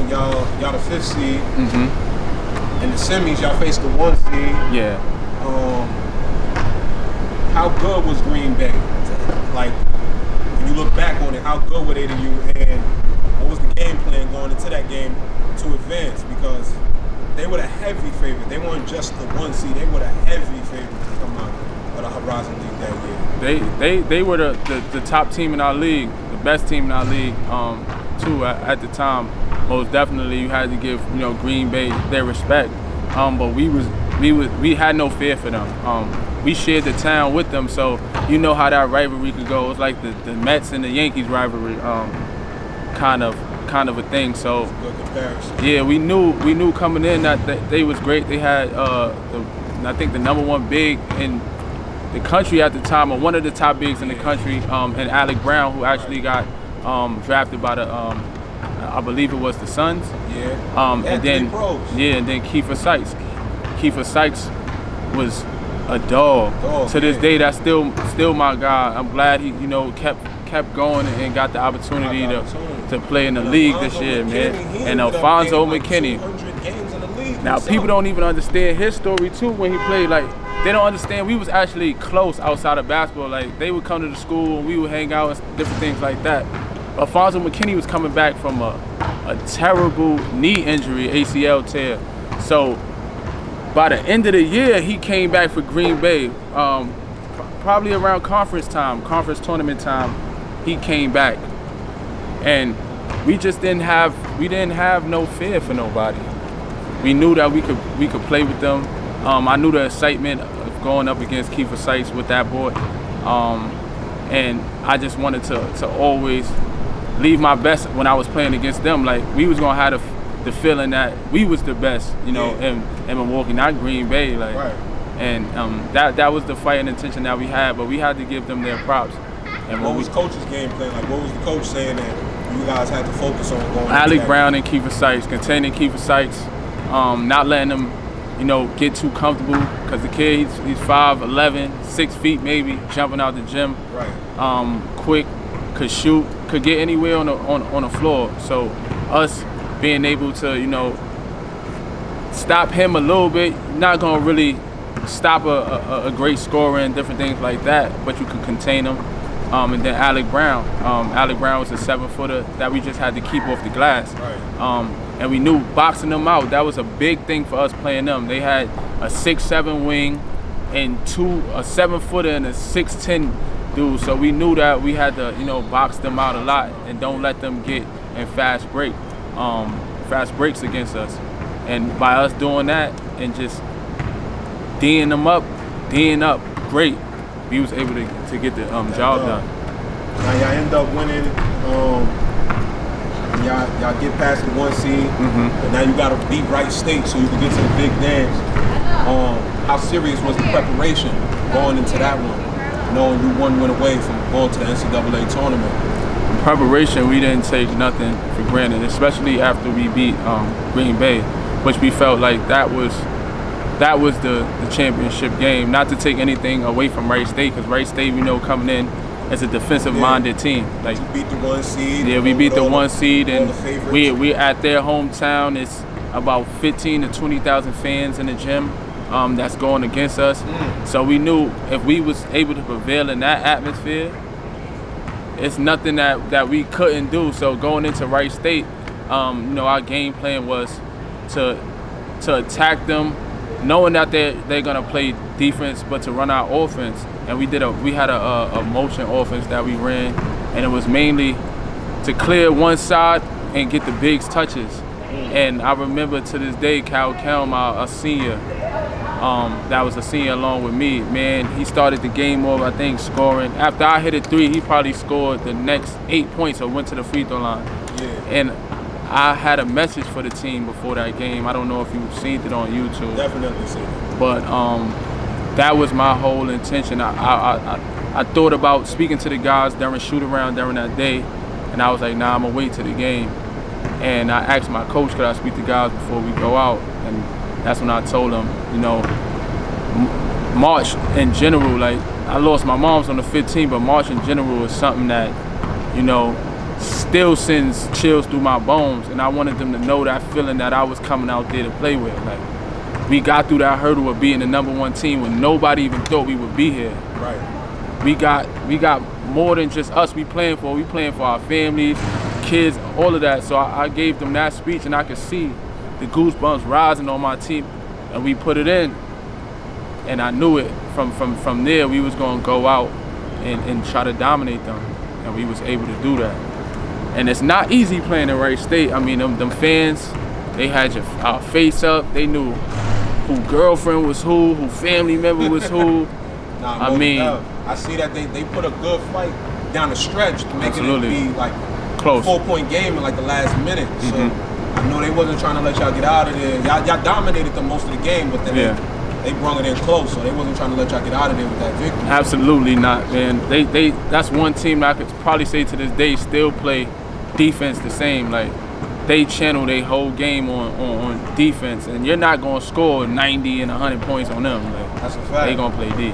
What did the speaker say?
y'all the 5th seed. Mm-hmm. In the semis, y'all faced the 1 seed. Yeah. How good was Green Bay? Like, when you look back on it, how good were they to you? And what was the game plan going into that game to advance? Because they were the heavy favorite. They weren't just the 1 seed. They were the heavy favorite to come out of the Horizon League that year. They were the top team in our league, the best team in our league, too, at the time. Most definitely, you had to give Green Bay their respect. But we had no fear for them. We shared the town with them, so you know how that rivalry could go. It was like the Mets and the Yankees rivalry, kind of a thing. So good comparison. Yeah, we knew coming in that they was great. They had I think the #1 big in the country at the time, or one of the top bigs in the country, and Alec Brown, who actually got drafted by the I believe it was the Suns. Yeah. And then Kiefer Sykes. Kiefer Sykes was a dog. To this day, that's still my guy. I'm glad he kept going and got the opportunity to play in the league this year, man. And Alfonso McKinney. Now people don't even understand his story too when he played. Like, they don't understand we was actually close outside of basketball. Like, they would come to the school and we would hang out and different things like that. Alfonso McKinney was coming back from a terrible knee injury, ACL tear. So by the end of the year, he came back for Green Bay. Probably around conference tournament time, he came back, and we just didn't have no fear for nobody. We knew that we could play with them. I knew the excitement of going up against Kiefer Sykes with that boy, and I just wanted to always leave my best when I was playing against them. Like, we was gonna have the feeling that we was the best, in Milwaukee, not Green Bay. Like, right. And that was the fighting intention that we had, but we had to give them their props. And what was coach's game plan? Like, what was the coach saying that you guys had to focus on going? Alec Brown and Kiefer Sykes, containing Kiefer Sykes, not letting him, get too comfortable, because the kid, he's 5'11", 6 feet maybe, jumping out the gym. Right. Quick, could shoot, could get anywhere on the floor. So us being able to, stop him a little bit, not gonna really stop a great scorer and different things like that, but you could contain him. And then Alec Brown. Alec Brown was a 7-footer that we just had to keep off the glass. Right. And we knew boxing them out, that was a big thing for us playing them. They had a 6'7" wing and a 7-footer and a 6'10" dude. So we knew that we had to, box them out a lot and don't let them get in fast breaks against us. And by us doing that and just D'ing up great, we was able to get the job done. Now y'all end up winning. Y'all get past the 1 seed, but now you got to beat Wright State so you can get to the big dance. How serious was the preparation going into that one, knowing you 1 win away from going to the NCAA tournament? In preparation, we didn't take nothing for granted, especially after we beat Green Bay, which we felt like that was the championship game. Not to take anything away from Wright State, because Wright State, we know, coming in as a defensive-minded team. Like, you beat the 1 seed. Yeah, we beat the 1 seed, and we at their hometown. It's about 15 to 20,000 fans in the gym that's going against us. So we knew if we was able to prevail in that atmosphere, it's nothing that we couldn't do. So going into Wright State, our game plan was to attack them, knowing that they're gonna play defense, but to run our offense. And we had a motion offense that we ran, and it was mainly to clear one side and get the bigs touches. And I remember to this day, Cal Kelm, a senior, that was a senior along with me, man, he started the game off, I think, scoring. After I hit a 3, he probably scored the next 8 points or went to the free throw line. Yeah. And I had a message for the team before that game. I don't know if you've seen it on YouTube. Definitely seen it. But that was my whole intention. I thought about speaking to the guys during shoot-around during that day, and I was like, nah, I'm gonna wait to the game. And I asked my coach, could I speak to guys before we go out? And that's when I told him, March in general, like, I lost my mom's on the 15th, but March in general is something that, still sends chills through my bones, and I wanted them to know that feeling that I was coming out there to play with. Like, we got through that hurdle of being the #1 team when nobody even thought we would be here. Right. We got more than just us. We playing for our families, kids, all of that. So I gave them that speech, and I could see the goosebumps rising on my team, and we put it in. And I knew it from there. We was gonna go out and try to dominate them, and we was able to do that. And it's not easy playing in Wright State. I mean, them fans, they had your face up. They knew who girlfriend was who family member was who. I mean, I see that they put a good fight down the stretch to make it be like close, 4-point game in like the last minute. So I know they wasn't trying to let y'all get out of there. Y'all dominated them most of the game, but then they brought it in close, so they wasn't trying to let y'all get out of there with that victory. Absolutely not, man. They that's one team that I could probably say to this day still play defense the same. Like, they channel their whole game on defense, and you're not gonna score 90 and 100 points on them. Like, that's a fact. They gonna play D.